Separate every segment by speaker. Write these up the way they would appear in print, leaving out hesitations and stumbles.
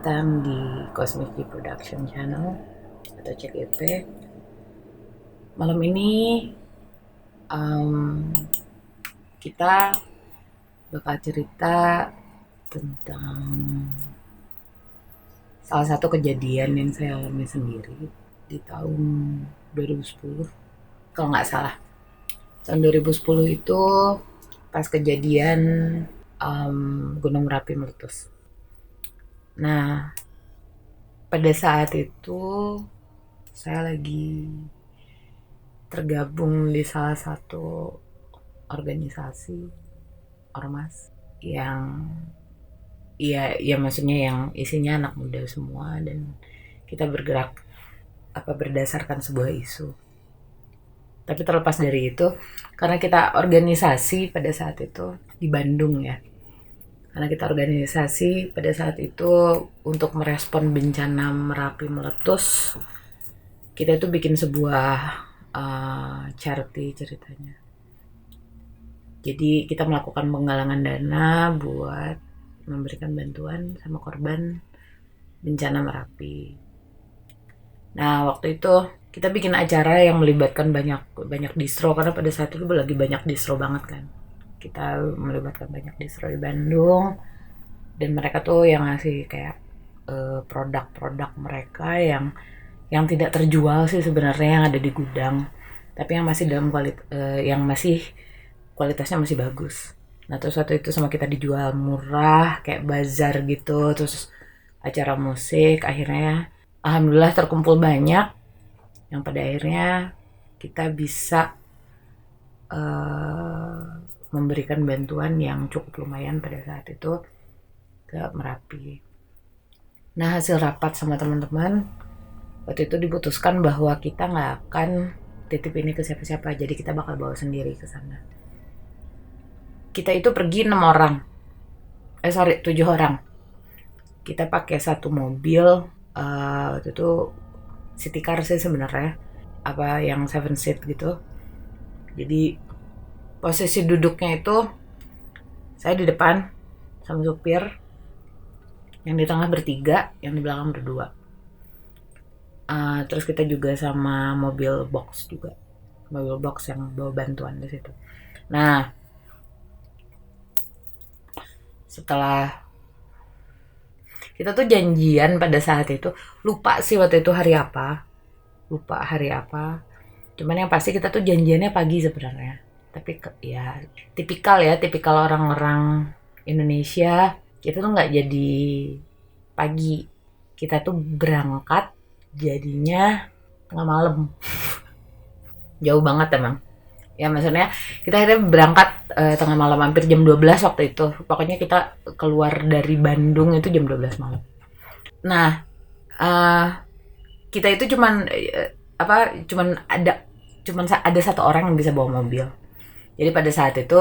Speaker 1: datang di Cosmic Key Production Channel atau CKP. Malam ini kita bakal cerita tentang salah satu kejadian yang saya alami sendiri di tahun 2010. Kalau nggak salah, tahun 2010 itu pas kejadian Gunung Merapi meletus. Nah, pada saat itu saya lagi tergabung di salah satu organisasi ormas yang ya maksudnya yang isinya anak muda semua, dan kita bergerak berdasarkan sebuah isu. Tapi terlepas dari itu, karena kita organisasi pada saat itu di Bandung ya, karena kita organisasi pada saat itu untuk merespon bencana Merapi meletus, kita itu bikin sebuah charity ceritanya. Jadi kita melakukan penggalangan dana buat memberikan bantuan sama korban bencana Merapi. Nah, waktu itu kita bikin acara yang melibatkan banyak distro, karena pada saat itu lagi banyak distro banget kan. Kita melibatkan banyak distro di Bandung, dan mereka tuh yang ngasih kayak produk-produk mereka yang tidak terjual sih sebenarnya, yang ada di gudang, tapi yang masih kualitasnya masih bagus. Nah, terus waktu itu sama kita dijual murah kayak bazar gitu, terus acara musik. Akhirnya alhamdulillah terkumpul banyak yang pada akhirnya kita bisa memberikan bantuan yang cukup lumayan pada saat itu ke Merapi. Nah, hasil rapat sama teman-teman waktu itu diputuskan bahwa kita nggak akan titip ini ke siapa-siapa, jadi kita bakal bawa sendiri ke sana. Kita itu pergi 7 orang. Kita pakai satu mobil, waktu itu city car sih sebenarnya, yang 7 seat gitu. Jadi posisi duduknya itu saya di depan sama supir, yang di tengah bertiga, yang di belakang berdua. Terus kita juga sama mobil box yang bawa bantuan di situ. Nah, setelah kita tuh janjian pada saat itu, lupa sih waktu itu hari apa, cuman yang pasti kita tuh janjiannya pagi sebenarnya. Tapi ya tipikal orang-orang Indonesia, kita tuh nggak jadi pagi, kita tuh berangkat jadinya tengah malam. Jauh banget emang ya, maksudnya kita akhirnya berangkat tengah malam, hampir jam 12 waktu itu. Pokoknya kita keluar dari Bandung itu jam 12 malam. Nah, kita itu cuman ada satu orang yang bisa bawa mobil. Jadi pada saat itu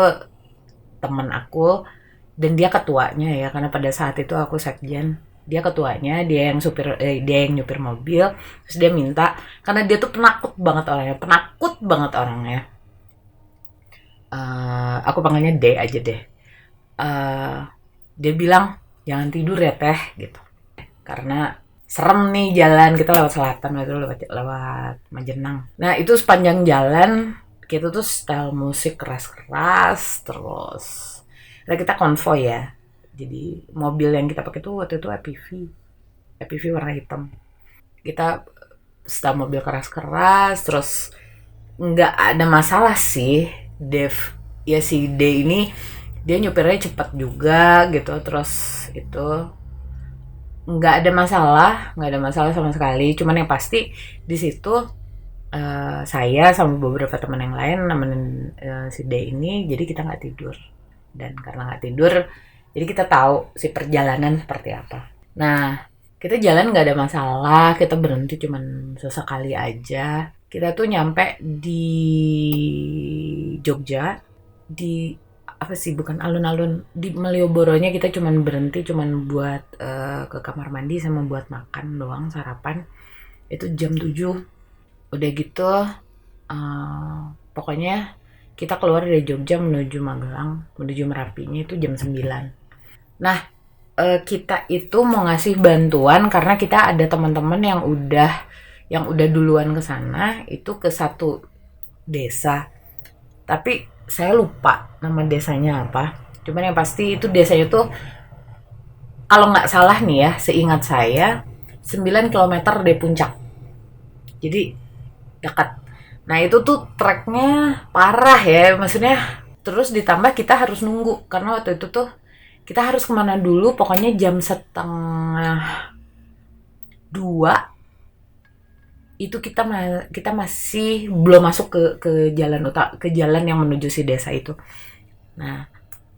Speaker 1: teman aku, dan dia ketuanya ya, karena pada saat itu aku sekjen, dia ketuanya, dia yang nyupir mobil. Terus dia minta, karena dia tuh penakut banget orangnya. Aku panggilnya D aja deh. Dia bilang jangan tidur ya teh gitu, karena serem nih jalan, kita lewat selatan, itu lewat Majenang. Nah, itu sepanjang jalan kita tuh style musik keras-keras terus. Nah, kita konvoy ya. Jadi mobil yang kita pakai tuh waktu itu APV warna hitam. Kita style mobil keras-keras terus, nggak ada masalah sih. Si D ini dia nyupirnya cepat juga gitu, terus itu nggak ada masalah sama sekali. Cuman yang pasti di situ saya sama beberapa teman yang lain nemenin si D ini, jadi kita nggak tidur. Dan karena nggak tidur, jadi kita tahu si perjalanan seperti apa. Nah, kita jalan nggak ada masalah, kita berhenti cuman sesekali aja. Kita tuh nyampe di Jogja, bukan alun-alun, di Malioboronya kita cuman berhenti buat ke kamar mandi sama buat makan doang, sarapan. Itu jam 7. Udah gitu pokoknya kita keluar dari Jogja menuju Magelang, menuju Merapinya itu jam 9. Nah, kita itu mau ngasih bantuan karena kita ada teman-teman yang udah duluan ke sana, itu ke satu desa. Tapi saya lupa nama desanya apa. Cuman yang pasti itu desanya tuh kalau nggak salah nih ya, seingat saya 9 kilometer dari puncak. Jadi dekat. Nah itu tuh treknya parah ya, maksudnya. Terus ditambah kita harus nunggu karena waktu itu tuh kita harus kemana dulu, pokoknya jam setengah 2 itu kita masih belum masuk ke jalan yang menuju si desa itu. Nah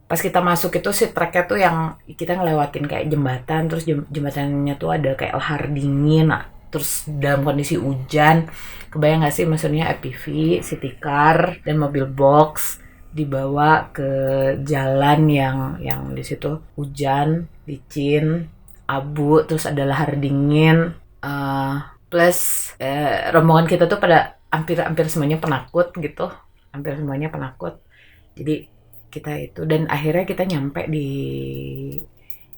Speaker 1: pas kita masuk itu si treknya tuh yang kita ngelewatin kayak jembatan, terus jembatannya tuh ada kayak lahar dingin. Nah, terus dalam kondisi hujan, kebayang gak sih maksudnya APV, city car, dan mobil box dibawa ke jalan yang di situ hujan, licin, abu, terus ada lahar dingin, plus rombongan kita tuh pada hampir semuanya penakut gitu, jadi kita itu, dan akhirnya kita nyampe di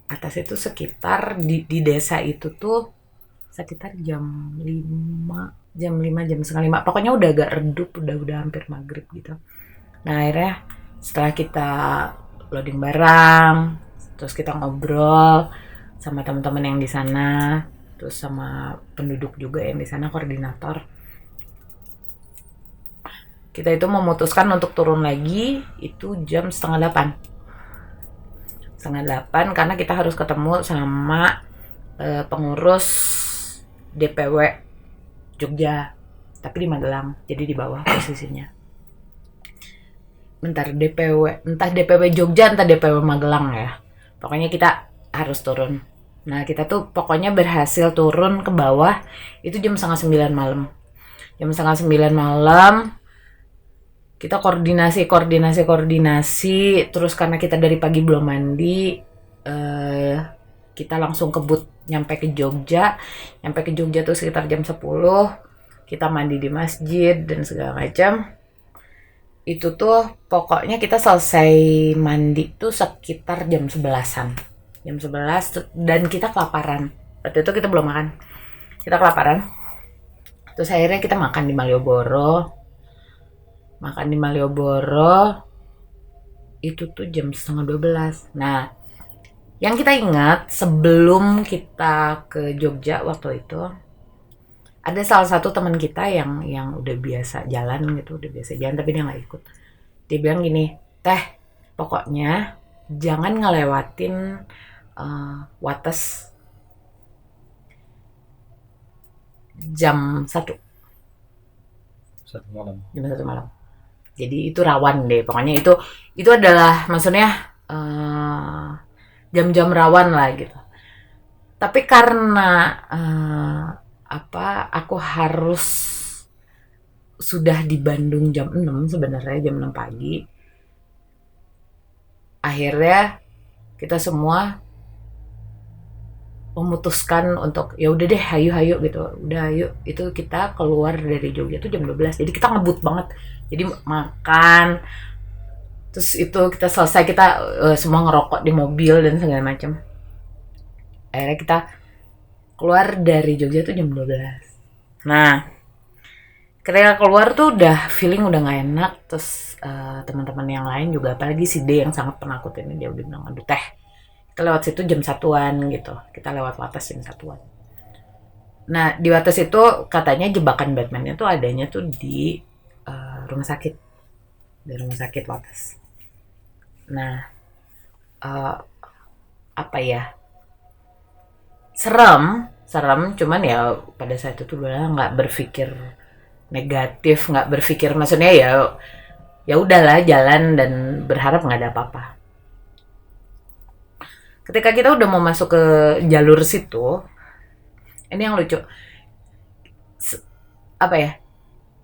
Speaker 1: atas itu sekitar di desa itu tuh sekitar jam 5, jam 5, jam setengah 5, pokoknya udah agak redup, udah hampir maghrib gitu. Nah akhirnya setelah kita loading barang, terus kita ngobrol sama teman-teman yang di sana, terus sama penduduk juga yang di sana, koordinator, kita itu memutuskan untuk turun lagi itu jam setengah 8 karena kita harus ketemu sama pengurus DPW Jogja, tapi di Magelang, jadi di bawah posisinya. Entah DPW Jogja, entah DPW Magelang ya, pokoknya kita harus turun. Nah kita tuh pokoknya berhasil turun ke bawah itu jam setengah 9 malam. Kita koordinasi, terus karena kita dari pagi belum mandi, kita langsung kebut nyampe ke Jogja tuh sekitar jam 10, kita mandi di masjid dan segala macam. Itu tuh pokoknya kita selesai mandi tuh sekitar jam 11-an, dan kita kelaparan. Waktu itu kita belum makan, kita kelaparan. Terus akhirnya kita makan di Malioboro itu tuh jam setengah 12. Nah yang kita ingat sebelum kita ke Jogja waktu itu, ada salah satu teman kita yang udah biasa jalan tapi dia nggak ikut. Dia bilang gini, "Teh, pokoknya jangan ngelewatin Wates jam 1 malam. Jadi itu rawan deh, pokoknya itu adalah maksudnya jam-jam rawan lah gitu. Tapi karena aku harus sudah di Bandung jam 6 sebenarnya, jam 6 pagi. Akhirnya kita semua memutuskan untuk ya udah deh, hayu gitu. Udah ayo, itu kita keluar dari Jogja tuh jam 12. Jadi kita ngebut banget. Jadi makan, terus itu kita selesai, kita semua ngerokok di mobil dan segala macam. Akhirnya kita keluar dari Jogja tuh jam 12. Nah ketika keluar tuh udah feeling udah gak enak. Terus teman-teman yang lain juga, apalagi si D yang sangat penakut ini, dia udah bilang, "Aduh Teh, kita lewat situ jam 1-an gitu, kita lewat Wates jam 1-an." Nah di Wates itu katanya jebakan Batman-nya tuh adanya tuh di rumah sakit Wates. Nah apa ya, serem, cuman ya pada saat itu udah nggak berpikir negatif, nggak berpikir, maksudnya ya udahlah jalan dan berharap nggak ada apa-apa. Ketika kita udah mau masuk ke jalur situ, ini yang lucu, apa ya,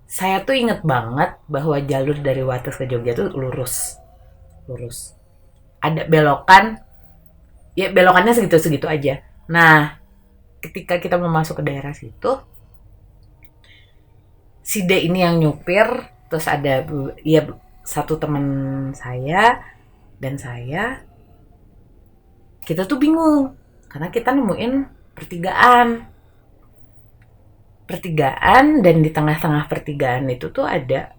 Speaker 1: saya tuh inget banget bahwa jalur dari Wates ke Jogja tuh lurus, ada belokan, ya belokannya segitu aja. Nah ketika kita mau masuk ke daerah situ, si D ini yang nyupir, terus ada satu teman saya dan saya, kita tuh bingung karena kita nemuin pertigaan dan di tengah-tengah pertigaan itu tuh ada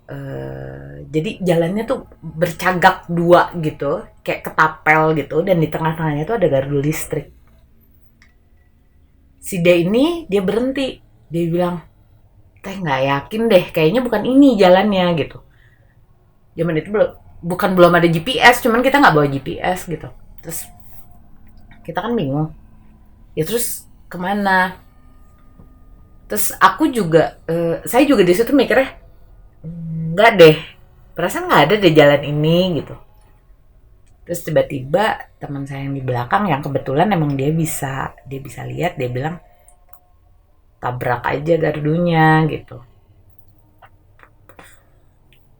Speaker 1: jadi jalannya tuh bercagak dua gitu kayak ketapel gitu, dan di tengah-tengahnya tuh ada gardu listrik. Si D ini dia berhenti, dia bilang, teh nggak yakin deh, kayaknya bukan ini jalannya gitu. Zaman itu belum ada GPS, cuman kita nggak bawa GPS gitu. Terus kita kan bingung, ya terus kemana? Terus aku juga saya juga di situ mikirnya nggak deh, perasaan nggak ada deh jalan ini gitu. Terus tiba-tiba teman saya yang di belakang yang kebetulan emang dia bisa lihat, dia bilang tabrak aja gardunya gitu.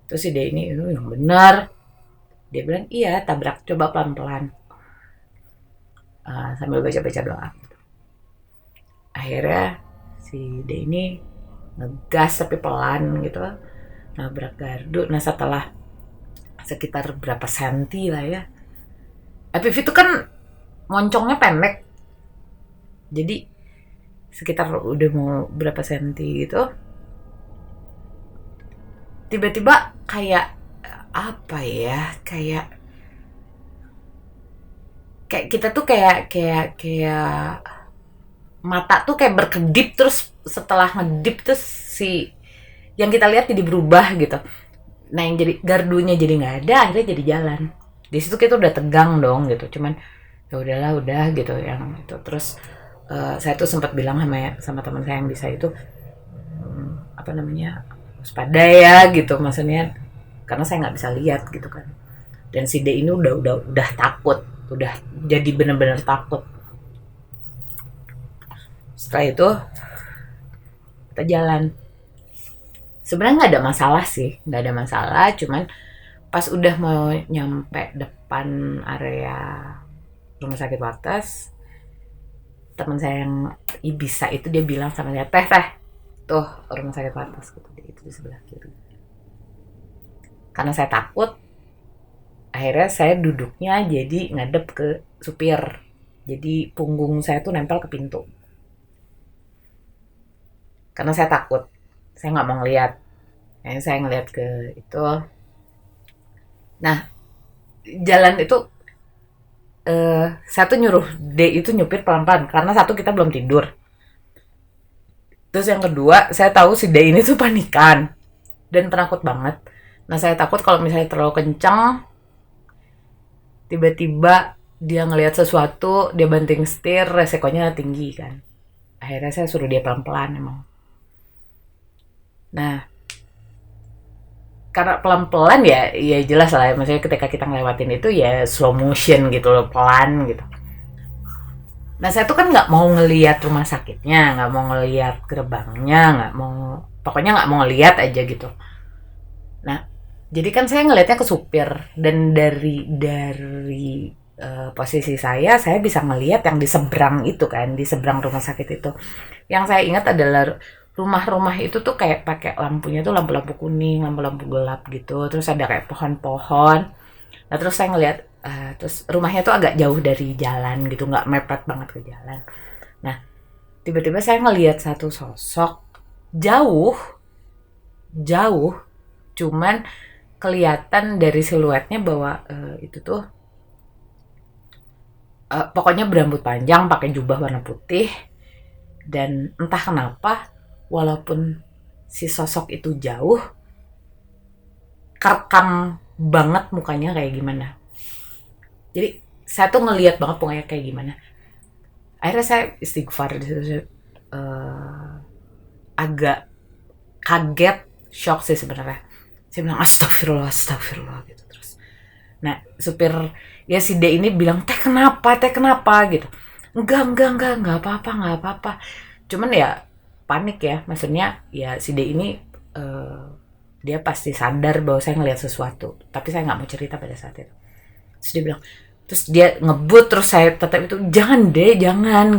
Speaker 1: Terus si dia ini itu yang benar, dia bilang iya tabrak, coba pelan-pelan. Sambil baca-baca doa gitu. Akhirnya si D ini ngegas tapi pelan gitu, nabrak gardu. Nah setelah sekitar berapa senti lah ya, FPV itu kan moncongnya pendek, jadi sekitar udah mau berapa senti gitu, tiba-tiba kayak apa ya, kayak kita tuh kayak mata tuh kayak berkedip, terus setelah ngedip terus si yang kita lihat jadi berubah gitu. Nah yang jadi gardunya jadi nggak ada, akhirnya jadi jalan. Di situ kita udah tegang dong gitu, cuman ya udahlah udah gitu yang itu. Terus saya tuh sempat bilang sama teman saya yang bisa itu apa namanya, waspada ya gitu, maksudnya karena saya nggak bisa lihat gitu kan. Dan si D ini udah takut, udah jadi benar-benar takut. Setelah itu kita jalan. Sebenarnya nggak ada masalah sih, nggak ada masalah, cuman pas udah mau nyampe depan area rumah sakit Wates, teman saya yang bisa itu dia bilang sama saya, teh tuh rumah sakit Wates gitu, itu di sebelah kiri. Karena saya takut, akhirnya saya duduknya jadi ngadep ke supir, jadi punggung saya tuh nempel ke pintu karena saya takut, saya nggak mau ngelihat. Saya ngelihat ke itu. Nah jalan itu saya tuh nyuruh D itu nyupir pelan-pelan karena satu kita belum tidur. Terus yang kedua saya tahu si D ini tuh panikan dan penakut banget. Nah saya takut kalau misalnya terlalu kencang, tiba-tiba dia ngelihat sesuatu, dia banting setir, resikonya tinggi kan. Akhirnya saya suruh dia pelan-pelan emang. Nah karena pelan-pelan ya jelas lah, maksudnya ketika kita ngelewatin itu ya slow motion gitu loh, pelan gitu. Nah saya tuh kan nggak mau ngelihat rumah sakitnya, nggak mau ngelihat gerbangnya, pokoknya nggak mau ngelihat aja gitu. Nah jadi kan saya ngelihatnya ke supir, dan dari posisi saya bisa ngelihat yang di seberang itu kan, di seberang rumah sakit itu. Yang saya ingat adalah rumah-rumah itu tuh kayak pakai lampunya tuh lampu-lampu kuning, lampu-lampu gelap gitu. Terus ada kayak pohon-pohon. Nah terus saya ngelihat, terus rumahnya tuh agak jauh dari jalan gitu, nggak mepet banget ke jalan. Nah tiba-tiba saya ngelihat satu sosok jauh, cuman kelihatan dari siluetnya bahwa itu tuh pokoknya berambut panjang, pakai jubah warna putih, dan entah kenapa walaupun si sosok itu jauh, kerekam banget mukanya kayak gimana. Jadi saya tuh ngelihat banget mukanya kayak gimana. Akhirnya saya istighfar di situ, agak kaget, shock sih sebenarnya. Saya bilang astagfirullah gitu terus. Nah supir ya si D ini bilang teh kenapa gitu. Enggak apa-apa. Cuman ya panik ya, maksudnya ya si D ini dia pasti sadar bahwa saya ngelihat sesuatu, tapi saya nggak mau cerita pada saat itu. Terus dia bilang, terus dia ngebut, terus saya tetap itu jangan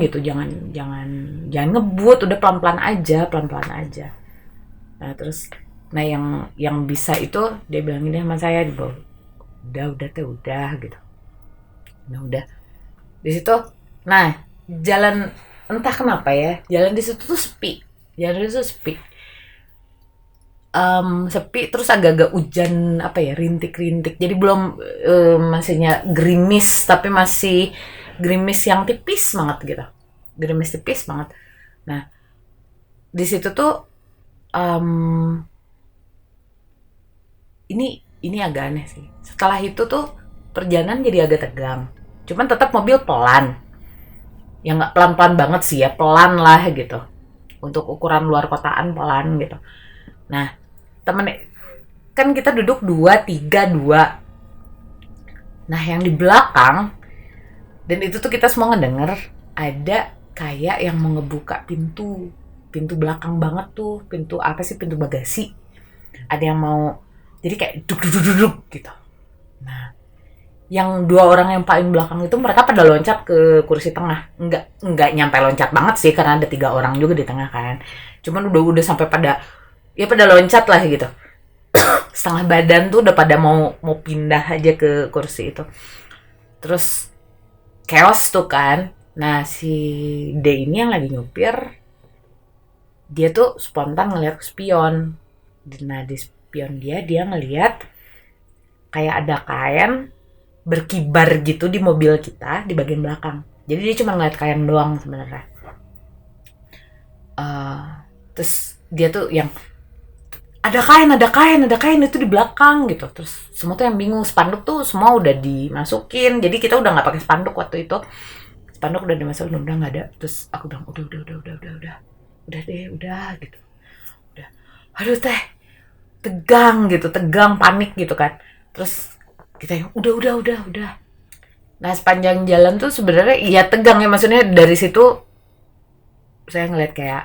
Speaker 1: gitu, jangan ngebut, udah pelan-pelan aja. Nah terus yang bisa itu dia bilangin sama saya di bawah, udah gitu. Nah udah Di situ, nah jalan entah kenapa ya, jalan di situ tuh sepi, jalan di situ sepi. Sepi terus agak-agak hujan apa ya, rintik-rintik, jadi belum masihnya gerimis tapi masih gerimis yang tipis banget gitu, gerimis tipis banget. Nah di situ tuh em, ini agak aneh sih, setelah itu tuh perjalanan jadi agak tegang, cuman tetap mobil pelan, ya nggak pelan-pelan banget sih ya, pelan lah gitu, untuk ukuran luar kotaan pelan gitu. Nah temen kan kita duduk dua tiga dua. Nah yang di belakang, dan itu tuh kita semua ngedenger, ada kayak yang mau ngebuka pintu, pintu belakang banget tuh, pintu apa sih, pintu bagasi. Ada yang mau, jadi kayak duk duk duk duk gitu. Nah yang dua orang yang paling belakang itu mereka pada loncat ke kursi tengah, nggak nyampe loncat banget sih karena ada 3 orang juga di tengah kan, cuman udah sampai pada, ya pada loncat lah gitu, setengah badan tuh udah pada mau pindah aja ke kursi itu. Terus chaos tuh kan. Nah si D ini yang lagi nyupir, dia tuh spontan ngeliat spion. Nah di spion dia ngeliat kayak ada kain berkibar gitu di mobil kita di bagian belakang. Jadi dia cuma ngeliat kain doang sebenarnya. Terus dia tuh yang ada kain itu di belakang gitu. Terus semua tuh yang bingung, spanduk tuh semua udah dimasukin, jadi kita udah nggak pakai spanduk waktu itu, spanduk udah dimasukin, udah nggak ada. Terus aku bilang udah deh gitu, udah, aduh teh, tegang gitu, tegang, panik gitu kan. Terus kita yang udah. Nah sepanjang jalan tuh sebenarnya iya tegang ya, maksudnya dari situ saya ngeliat kayak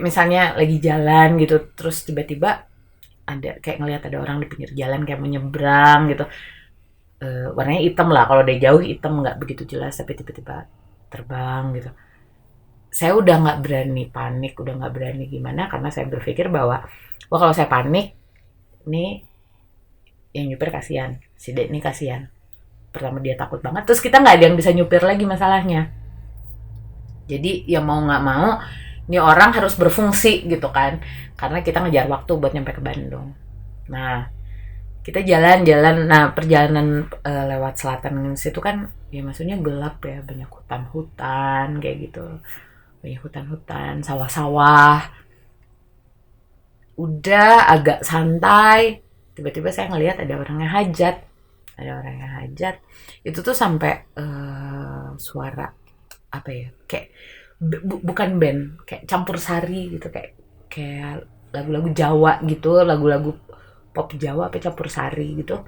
Speaker 1: misalnya lagi jalan gitu, terus tiba-tiba ada kayak ngelihat ada orang di pinggir jalan kayak mau nyebrang gitu, warnanya hitam lah, kalau dari jauh hitam nggak begitu jelas, tapi tiba-tiba terbang gitu. Saya udah nggak berani panik, udah nggak berani gimana, karena saya berpikir bahwa wah kalau saya panik nih yang nyupir kasihan, si Dek ini kasihan. Pertama dia takut banget, terus kita nggak ada yang bisa nyupir lagi masalahnya. Jadi ya mau nggak mau ini orang harus berfungsi gitu kan, karena kita ngejar waktu buat nyampe ke Bandung. Nah kita jalan-jalan, nah perjalanan lewat selatan situ kan ya maksudnya gelap ya, banyak hutan-hutan kayak gitu, banyak hutan-hutan, sawah-sawah. Udah agak santai, tiba-tiba saya ngelihat ada orang yang hajat. Itu tuh sampai suara apa ya, kayak bukan band, kayak campur sari gitu, kayak lagu-lagu Jawa gitu, lagu-lagu pop Jawa apa campur sari gitu.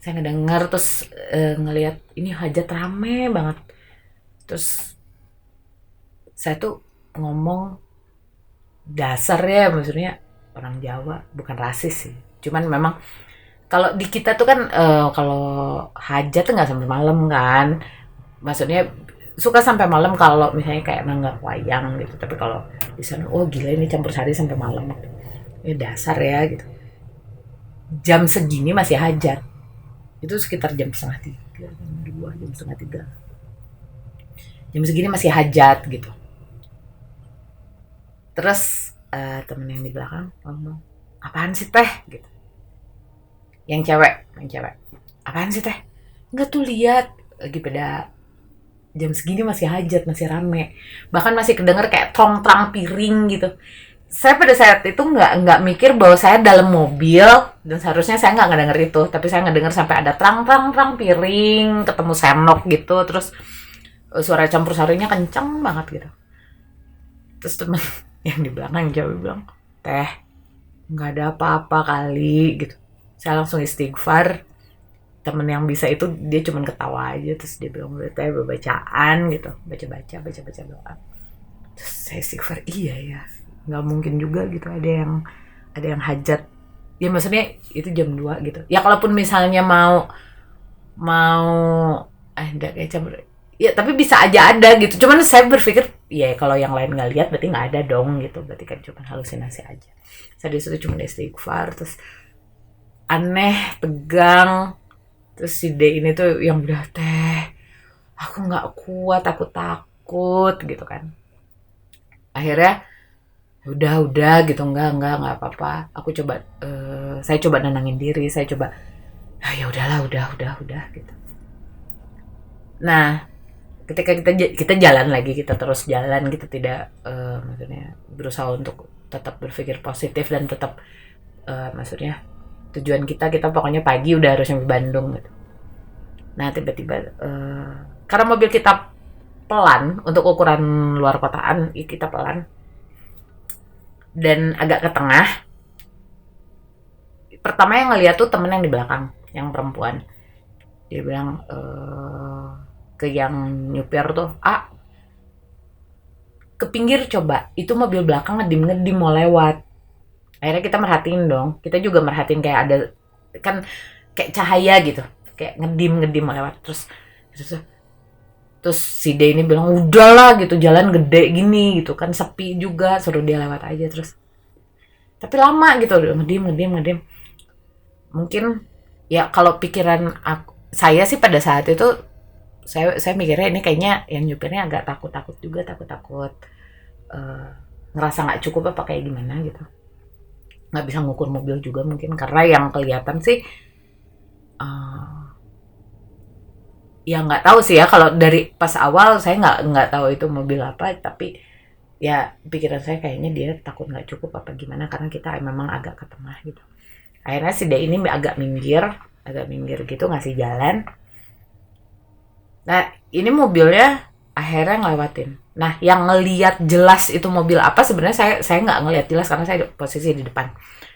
Speaker 1: Saya ngedenger, terus ngelihat ini hajat rame banget. Terus saya tuh ngomong, dasar ya, maksudnya orang Jawa, bukan rasis sih, cuman memang kalau di kita tuh kan kalau hajat tuh nggak sampai malam kan, maksudnya suka sampai malam kalau misalnya kayak nanggap wayang gitu, tapi kalau di sana oh gila ini campur sari sampai malam, ya dasar ya gitu. Jam segini masih hajat, itu sekitar jam setengah tiga, jam segini masih hajat gitu. Terus temen yang di belakang ngomong, apaan sih teh gitu, yang cewek, apaan sih teh, nggak tuh lihat lagi pada jam segini masih hajat, masih rame, bahkan masih kedenger kayak trong-trong piring gitu. Saya pada saat itu nggak mikir bahwa saya dalam mobil dan seharusnya saya nggak ngedenger itu, tapi saya ngedenger sampai ada trang piring, ketemu sendok gitu, terus suara campur sarinya kenceng banget gitu. Terus temen yang di belakang jawab bilang, teh nggak ada apa-apa kali gitu. Saya langsung istighfar. Temen yang bisa itu dia cuman ketawa aja, terus dia bilang udah teh bacaan gitu, baca doa. Terus saya istighfar, iya ya, nggak mungkin juga gitu ada yang hajat ya, maksudnya itu jam 2 gitu ya, kalaupun misalnya mau ada kayak campur ya, tapi bisa aja ada gitu. Cuman saya berpikir ya kalau yang lain nggak lihat berarti nggak ada dong gitu, berarti kan cuma halusinasi aja. Saya disitu cuma istighfar, terus aneh, tegang. Terus si D ini tuh yang udah teh aku nggak kuat, aku takut gitu kan. Akhirnya udah gitu, nggak apa-apa, aku coba saya coba nenangin diri, saya coba ya udahlah, udah gitu. Nah, ketika kita jalan lagi, kita terus jalan, kita tidak maksudnya berusaha untuk tetap berpikir positif dan tetap maksudnya tujuan kita pokoknya pagi udah harus nyampe Bandung gitu. Nah, tiba-tiba karena mobil kita pelan untuk ukuran luar kotaan, kita pelan dan agak ke tengah. Pertama yang ngeliat tuh temen yang di belakang, yang perempuan. Dia bilang ke yang nyupir tuh, ke pinggir coba, itu mobil belakang ngedim mau lewat. Akhirnya kita merhatiin dong, kita juga merhatiin kayak ada kan kayak cahaya gitu, kayak ngedim mau lewat. Terus si D ini bilang udahlah gitu, jalan gede gini gitu kan, sepi juga, suruh dia lewat aja. Terus tapi lama gitu, ngedim. Mungkin ya kalau pikiran saya sih pada saat itu, saya mikirnya ini kayaknya yang nyupirnya agak takut juga, takut ngerasa nggak cukup apa kayak gimana gitu, nggak bisa ngukur mobil juga mungkin, karena yang kelihatan sih ya nggak tahu sih ya, kalau dari pas awal saya nggak tahu itu mobil apa, tapi ya pikiran saya kayaknya dia takut nggak cukup apa gimana, karena kita memang agak ke tengah gitu. Akhirnya si D ini agak minggir gitu, ngasih jalan. Nah, ini mobilnya akhirnya ngelewatin. Nah, yang ngelihat jelas itu mobil apa sebenarnya saya nggak ngelihat jelas karena saya posisi di depan.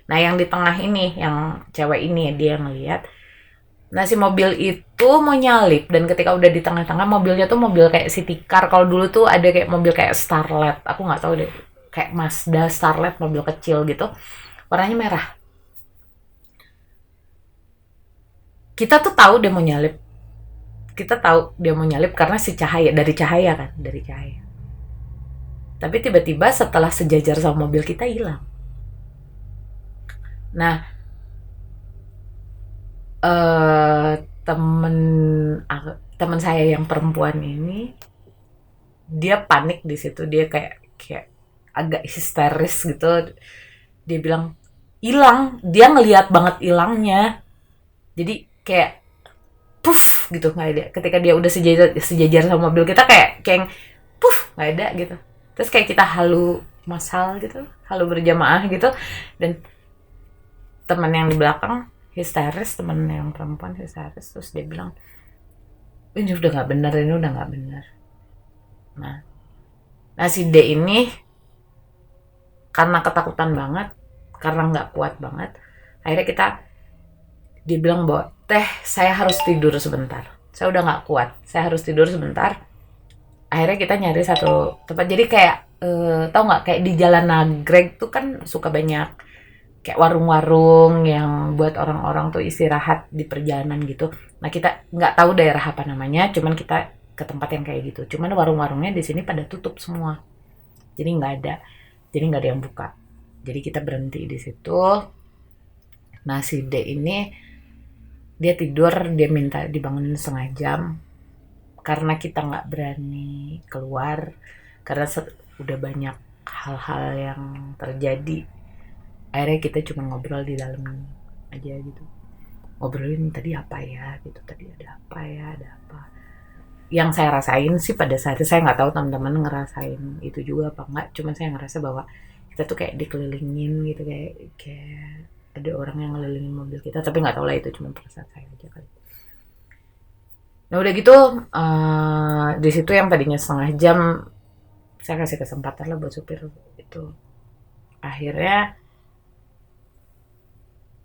Speaker 1: Nah, yang di tengah ini, yang cewek ini, dia ngelihat. Nah, si mobil itu mau nyalip, dan ketika udah di tengah-tengah, mobilnya tuh mobil kayak city car. Kalau dulu tuh ada kayak mobil kayak Starlet, aku nggak tahu deh, kayak Mazda Starlet, mobil kecil gitu, warnanya merah. Kita tuh tahu dia mau nyalip, karena si cahaya, dari cahaya. Tapi tiba-tiba setelah sejajar sama mobil kita hilang. Nah, temen temen saya yang perempuan ini, dia panik di situ, dia kayak agak histeris gitu. Dia bilang hilang, dia ngelihat banget hilangnya. Jadi kayak puff gitu, nggak ada. Ketika dia udah sejajar sama mobil kita, kayak puff, nggak ada gitu. Terus kayak kita halu masal gitu, halu berjamaah gitu, dan teman yang di belakang histeris, teman yang perempuan histeris. Terus dia bilang ini udah nggak benar. Nah si D ini karena ketakutan banget, karena nggak kuat banget, akhirnya dia bilang bahwa saya harus tidur sebentar, saya udah nggak kuat, saya harus tidur sebentar. Akhirnya kita nyari satu tempat, jadi kayak tahu nggak, kayak di Jalan Nagreg tuh kan suka banyak kayak warung-warung yang buat orang-orang tuh istirahat di perjalanan gitu. Nah, kita nggak tahu daerah apa namanya, cuman kita ke tempat yang kayak gitu. Cuman warung-warungnya di sini pada tutup semua, jadi nggak ada yang buka. Jadi kita berhenti di situ. Nah, si D ini dia tidur, dia minta dibangunin setengah jam karena kita nggak berani keluar, karena udah banyak hal-hal yang terjadi. Akhirnya kita cuma ngobrol di dalam aja gitu, ngobrolin tadi apa ya gitu, tadi ada apa. Yang saya rasain sih pada saat itu, saya nggak tahu teman-teman ngerasain itu juga apa enggak, cuman saya ngerasa bahwa kita tuh kayak dikelilingin gitu, kayak ada orang yang ngelilingin mobil kita, tapi nggak tahu lah, itu cuma perasaan saya aja kali. Nah udah gitu di situ yang tadinya setengah jam saya kasih kesempatan lah buat supir itu. Akhirnya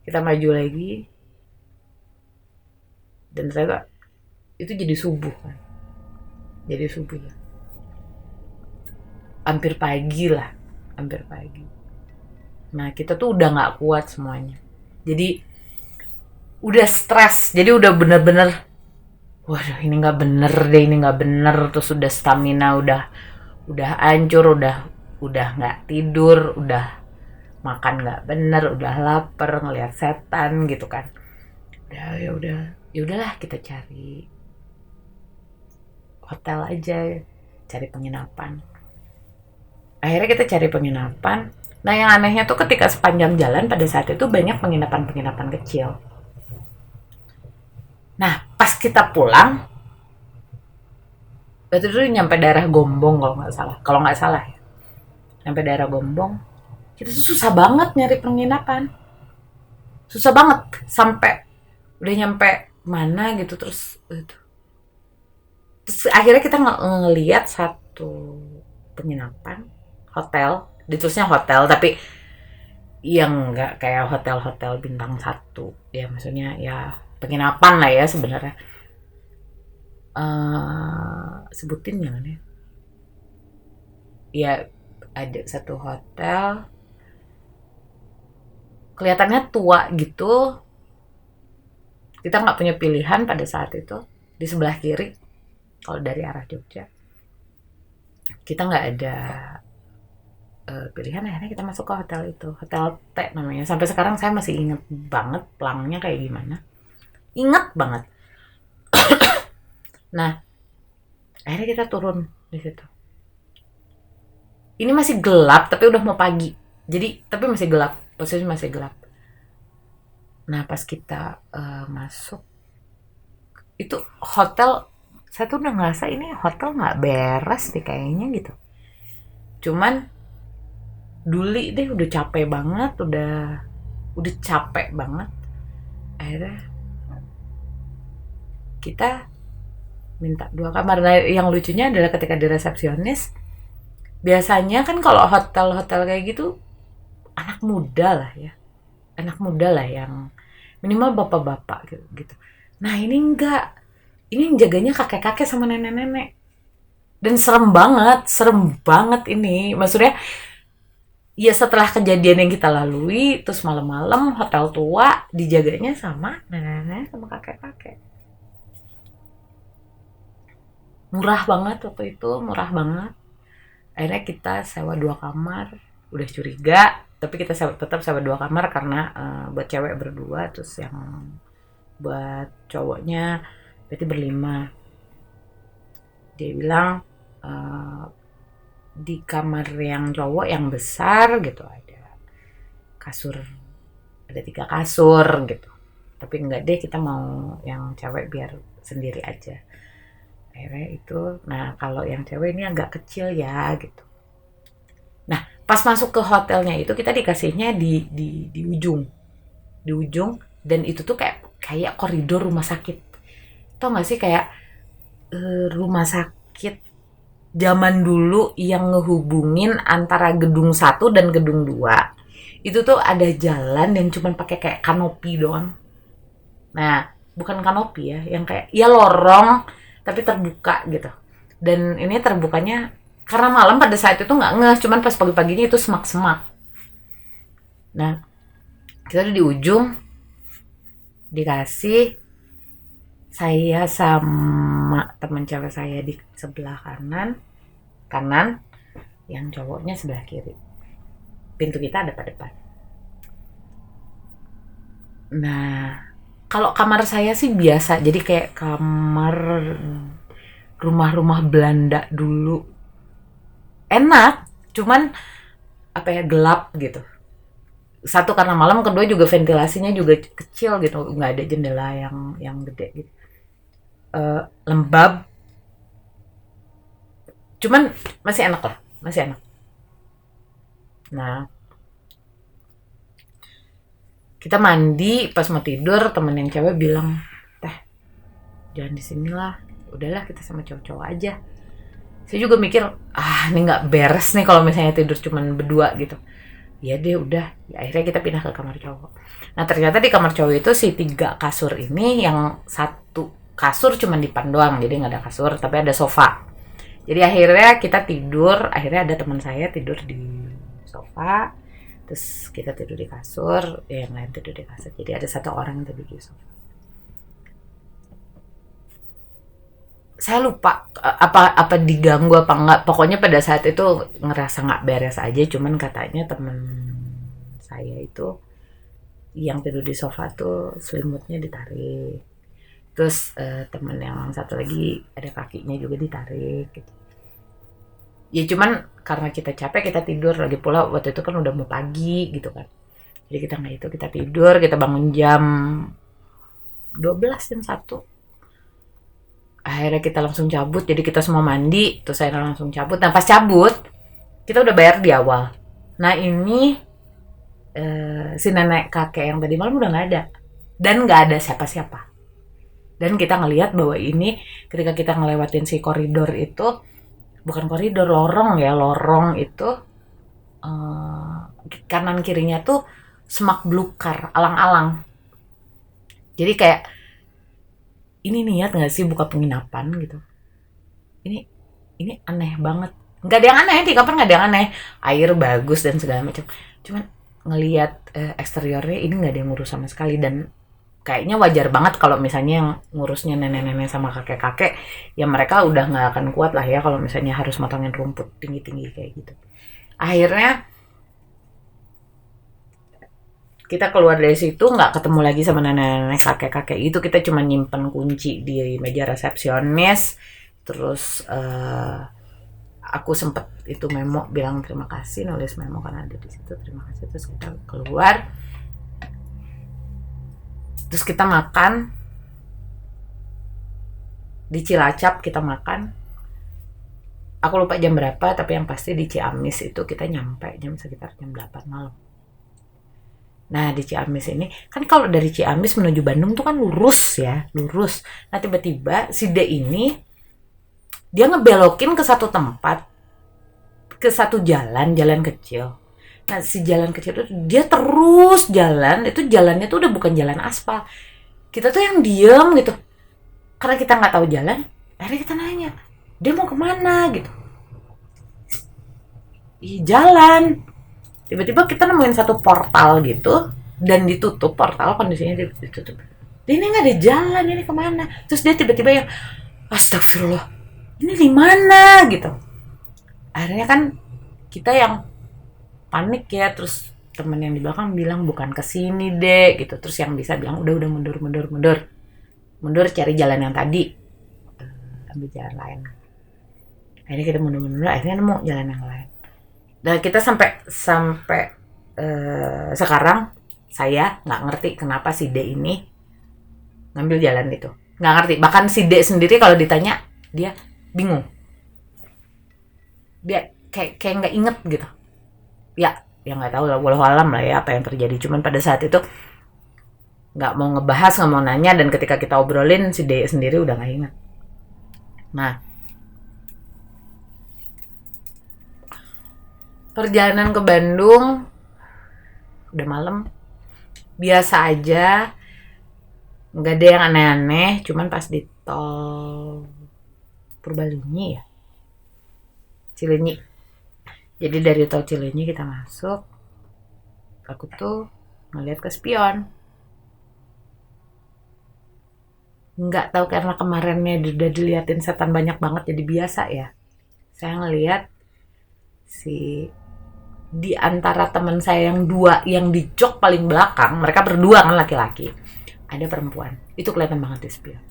Speaker 1: kita maju lagi, dan ternyata itu jadi subuh kan, ya, hampir pagi. Nah kita tuh udah nggak kuat semuanya, jadi udah stres, jadi udah bener-bener waduh ini nggak bener, terus udah stamina udah hancur, udah nggak tidur, udah makan nggak bener, udah lapar, ngelihat setan gitu kan. Ya udahlah, kita cari hotel aja, cari penginapan. Akhirnya kita cari penginapan. Nah yang anehnya tuh ketika sepanjang jalan pada saat itu banyak penginapan-penginapan kecil. Nah pas kita pulang, waktu itu nyampe daerah Gombong kalau nggak salah ya, nyampe daerah Gombong, kita tuh susah banget nyari penginapan, susah banget sampai udah nyampe mana gitu terus akhirnya kita ngeliat satu penginapan hotel, ditulisnya hotel tapi yang nggak kayak hotel-hotel bintang satu ya, maksudnya ya penginapan lah ya sebenarnya. Sebutin jangan ya, ya ada satu hotel kelihatannya tua gitu, kita nggak punya pilihan pada saat itu. Di sebelah kiri kalau dari arah Jogja kita nggak ada pilihan, akhirnya kita masuk ke hotel itu, hotel T namanya. Sampai sekarang saya masih inget banget pelangnya kayak gimana, inget banget. Nah akhirnya kita turun di situ. Ini masih gelap tapi udah mau pagi, jadi tapi masih gelap, posisi masih gelap. Nah pas kita masuk itu hotel, saya tuh udah ngerasa ini hotel nggak beres deh kayaknya gitu. Cuman Duli deh udah capek banget, udah capek banget. Akhirnya kita minta 2 kamar. Nah, yang lucunya adalah ketika di resepsionis, biasanya kan kalau hotel-hotel kayak gitu anak muda lah yang minimal bapak-bapak gitu. Nah ini enggak, ini yang jaganya kakek-kakek sama nenek-nenek, dan serem banget ini, maksudnya ya setelah kejadian yang kita lalui, terus malam-malam hotel tua dijaganya sama nenek-nenek sama kakek-kakek. Murah banget waktu itu, murah banget. Akhirnya kita sewa 2 kamar, udah curiga, tapi kita tetap sewa 2 kamar karena buat cewek berdua, terus yang buat cowoknya berarti berlima. Dia bilang di kamar yang cowok yang besar gitu ada kasur, ada 3 kasur gitu, tapi enggak deh, kita mau yang cewek biar sendiri aja. Akhirnya itu, nah kalau yang cewek ini agak kecil ya gitu. Nah pas masuk ke hotelnya itu kita dikasihnya di ujung, dan itu tuh kayak koridor rumah sakit. Tau gak sih kayak rumah sakit zaman dulu yang ngehubungin antara gedung 1 dan gedung 2. Itu tuh ada jalan yang cuma pakai kayak kanopi doang. Nah, bukan kanopi ya, yang kayak ya lorong tapi terbuka gitu. Dan ini terbukanya karena malam pada saat itu nggak ngeh, cuman pas pagi-paginya itu semak-semak. Nah, kita di ujung dikasih, saya sama teman cewek saya di sebelah kanan, yang cowoknya sebelah kiri. Pintu kita ada pada depan. Nah, kalau kamar saya sih biasa, jadi kayak kamar rumah-rumah Belanda dulu. Enak, cuman apa ya, gelap gitu. Satu karena malam, kedua juga ventilasinya juga kecil gitu, nggak ada jendela yang gede gitu. Lembab, cuman masih enak lah, masih enak. Nah kita mandi, pas mau tidur temen yang cewek bilang, teh jangan di sinilah, udahlah kita sama cowok-cowok aja. Saya juga mikir, ini nggak beres nih kalau misalnya tidur cuman berdua gitu. Ya deh udah, ya, akhirnya kita pindah ke kamar cowok. Nah ternyata di kamar cowok itu si 3 kasur ini, yang 1 kasur cuma dipan doang, jadi nggak ada kasur tapi ada sofa. Jadi akhirnya kita tidur, akhirnya ada teman saya tidur di sofa, terus kita tidur di kasur, yang lain tidur di kasur. Jadi ada 1 orang yang tidur di sofa. Saya lupa apa diganggu apa enggak, pokoknya pada saat itu ngerasa nggak beres aja. Cuman katanya temen saya itu yang tidur di sofa tuh selimutnya ditarik, Terus temen yang satu lagi ada kakinya juga ditarik gitu. Ya cuman karena kita capek kita tidur, lagi pula waktu itu kan udah mau pagi gitu kan. Jadi kita nggak itu, kita tidur, kita bangun jam 12 jam 1. Akhirnya kita langsung cabut, jadi kita semua mandi, terus saya langsung cabut. Nah pas cabut, kita udah bayar di awal. Nah ini si nenek kakek yang tadi malam udah nggak ada. Dan nggak ada siapa-siapa. Dan kita ngelihat bahwa ini ketika kita ngelewatin si koridor itu, bukan koridor, lorong itu kanan kirinya tuh semak belukar, alang-alang. Jadi kayak ini niat nggak sih buka penginapan gitu? Ini aneh banget. Nggak ada yang aneh, di kamar nggak ada yang aneh. Air bagus dan segala macam. Cuman ngelihat eksteriornya ini nggak ada yang ngurus sama sekali, dan kayaknya wajar banget kalau misalnya yang ngurusnya nenek-nenek sama kakek-kakek, ya mereka udah nggak akan kuat lah ya kalau misalnya harus motongin rumput tinggi-tinggi kayak gitu. Akhirnya kita keluar dari situ nggak ketemu lagi sama nenek-nenek kakek-kakek itu. Kita cuma nyimpen kunci di meja resepsionis. Terus aku sempet itu memo bilang terima kasih, nulis memo karena ada di situ, terima kasih. Terus kita keluar. Terus kita makan di Cilacap, kita makan. Aku lupa jam berapa, tapi yang pasti di Ciamis itu kita nyampe jam sekitar jam 8 malam. Nah di Ciamis ini, kan kalau dari Ciamis menuju Bandung tuh kan lurus ya, lurus. Nah tiba-tiba si D ini, dia ngebelokin ke satu tempat, ke satu jalan kecil. Nah si jalan kecil itu dia terus jalan, itu jalannya tuh udah bukan jalan aspal. Kita tuh yang diem gitu, karena kita nggak tahu jalan. Akhirnya kita nanya, dia mau kemana gitu. Jalan. Tiba-tiba kita nemuin satu portal gitu, dan ditutup portal, kondisinya ditutup. Ini nggak ada jalan, ini kemana? Terus dia tiba-tiba yang, astagfirullah, ini di mana gitu. Akhirnya kan kita yang panik ya, terus temen yang di belakang bilang bukan kesini deh gitu. Terus yang bisa bilang udah mundur cari jalan yang tadi, ambil jalan lain. Akhirnya kita mundur, akhirnya nemu jalan yang lain. Dan kita sampai sekarang saya nggak ngerti kenapa si D ini ngambil jalan itu, nggak ngerti. Bahkan si D sendiri kalau ditanya dia bingung, dia kayak nggak inget gitu. Ya nggak tahu lah, walau alam lah ya apa yang terjadi. Cuman pada saat itu nggak mau ngebahas, nggak mau nanya, dan ketika kita obrolin si D sendiri udah nggak ingat. Nah perjalanan ke Bandung udah malam, biasa aja, nggak ada yang aneh-aneh. Cuman pas di tol Purbalunyi ya, Cileunyi. Jadi dari tol Cileunyi kita masuk, aku tuh ngeliat ke spion. Nggak tahu karena kemarinnya udah diliatin setan banyak banget jadi biasa ya. Saya ngeliat si di antara teman saya yang dua yang di jok paling belakang, mereka berdua kan laki-laki, ada perempuan. Itu kelihatan banget di spion.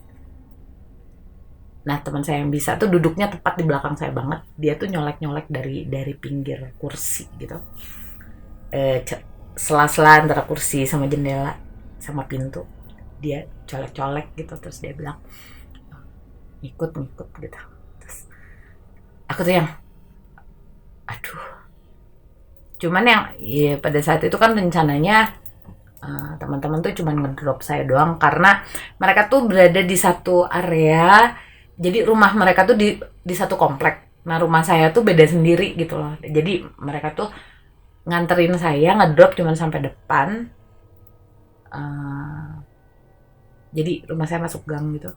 Speaker 1: Nah teman saya yang bisa tuh duduknya tepat di belakang saya banget. Dia tuh nyolek-nyolek dari pinggir kursi gitu, sela-sela antara kursi sama jendela sama pintu, dia colek-colek gitu. Terus dia bilang ngikut gitu. Terus aku tuh yang aduh. Cuman yang ya pada saat itu kan rencananya teman-teman tuh cuman ngedrop saya doang, karena mereka tuh berada di satu area. Jadi rumah mereka tuh di satu komplek. Nah rumah saya tuh beda sendiri gitu loh. Jadi mereka tuh nganterin saya ngedrop cuman sampai depan. Jadi rumah saya masuk gang gitu,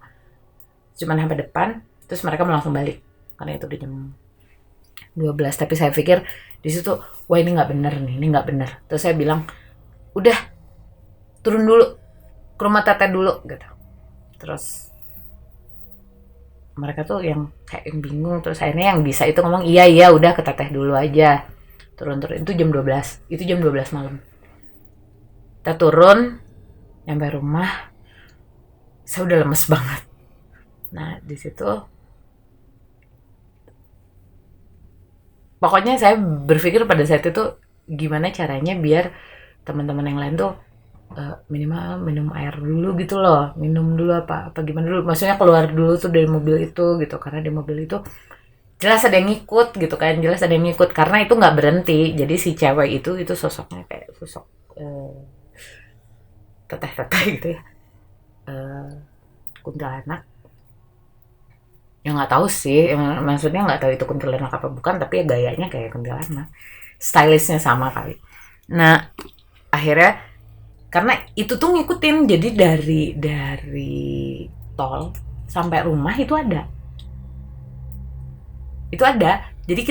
Speaker 1: cuman sampai depan. Terus mereka mau langsung balik karena itu udah jam 12. Tapi saya pikir di situ, wah ini nggak bener nih, ini nggak bener. Terus saya bilang, udah turun dulu ke rumah teteh dulu gitu. Terus mereka tuh yang kayak yang bingung. Terus akhirnya yang bisa itu ngomong, iya udah ke teteh dulu aja. Turun itu jam 12. Itu jam 12 malam. Kita turun, nyampe rumah, saya udah lemes banget. Nah di situ pokoknya saya berpikir pada saat itu gimana caranya biar teman-teman yang lain tuh minimal minum air dulu gitu loh, minum dulu apa gimana dulu, maksudnya keluar dulu tuh dari mobil itu gitu, karena di mobil itu jelas ada yang ngikut gitu kan, jelas ada yang ngikut karena itu nggak berhenti. Jadi si cewek itu sosoknya kayak sosok teteh-teteh gitu ya, kuntilanak. Ya nggak tahu sih, maksudnya nggak tahu itu kuntilanak apa bukan, tapi ya gayanya kayak kuntilanak, stylishnya sama kali. Nah akhirnya karena itu tuh ngikutin, jadi dari tol sampai rumah itu ada. Jadi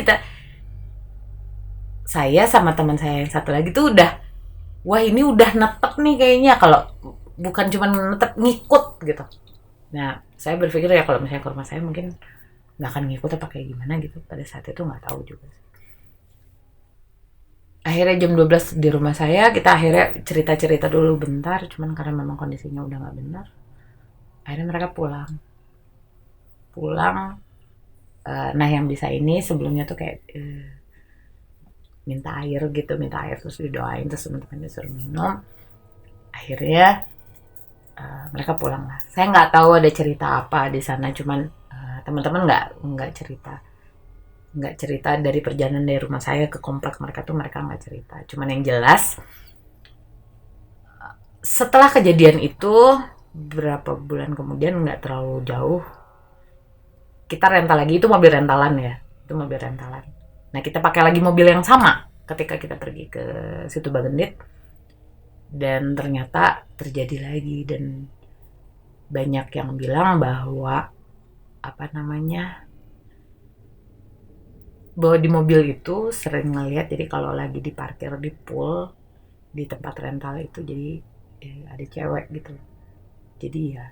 Speaker 1: saya sama teman saya yang satu lagi tuh udah, wah ini udah netep nih kayaknya, kalau bukan cuma netep, ngikut gitu. Nah saya berpikir ya kalau misalnya ke rumah saya mungkin nggak akan ngikut apa kayak gimana gitu, pada saat itu nggak tahu juga. Akhirnya jam 12 di rumah saya, kita akhirnya cerita-cerita dulu bentar, cuman karena memang kondisinya udah nggak benar, akhirnya mereka pulang. Nah yang bisa ini sebelumnya tuh kayak minta air terus didoain, terus teman-teman disuruh minum. Akhirnya mereka pulang lah. Saya nggak tahu ada cerita apa di sana, cuman teman-teman nggak cerita dari perjalanan dari rumah saya ke kompleks mereka tuh, mereka nggak cerita. Cuman yang jelas setelah kejadian itu berapa bulan kemudian, nggak terlalu jauh, kita rental lagi. Itu mobil rentalan ya, itu mobil rentalan. Nah kita pakai lagi mobil yang sama ketika kita pergi ke situ Bagendit, dan ternyata terjadi lagi. Dan banyak yang bilang bahwa bahwa di mobil itu sering ngeliat, jadi kalau lagi diparkir di pool di tempat rental itu, jadi ada cewek gitu. Jadi ya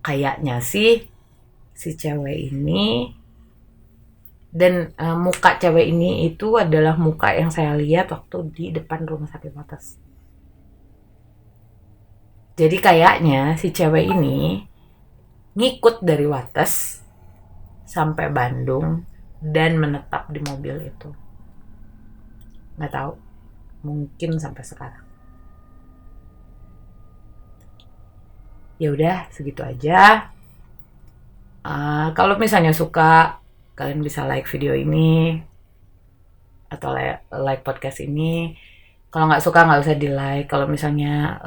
Speaker 1: kayaknya sih si cewek ini, dan muka cewek ini itu adalah muka yang saya lihat waktu di depan rumah sakit Wates. Jadi kayaknya si cewek ini ngikut dari Wates sampai Bandung dan menetap di mobil itu. Nggak tahu, mungkin sampai sekarang. Ya udah segitu aja. Kalau misalnya suka, kalian bisa like video ini atau like podcast ini. Kalau nggak suka nggak usah di like. Kalau misalnya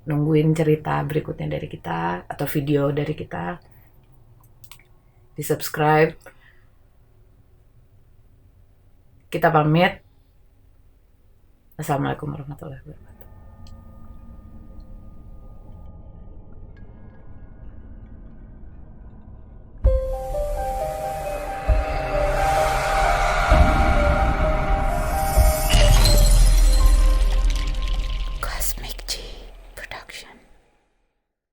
Speaker 1: nungguin cerita berikutnya dari kita atau video dari kita, di subscribe. Kita pamit. Assalamualaikum warahmatullahi wabarakatuh.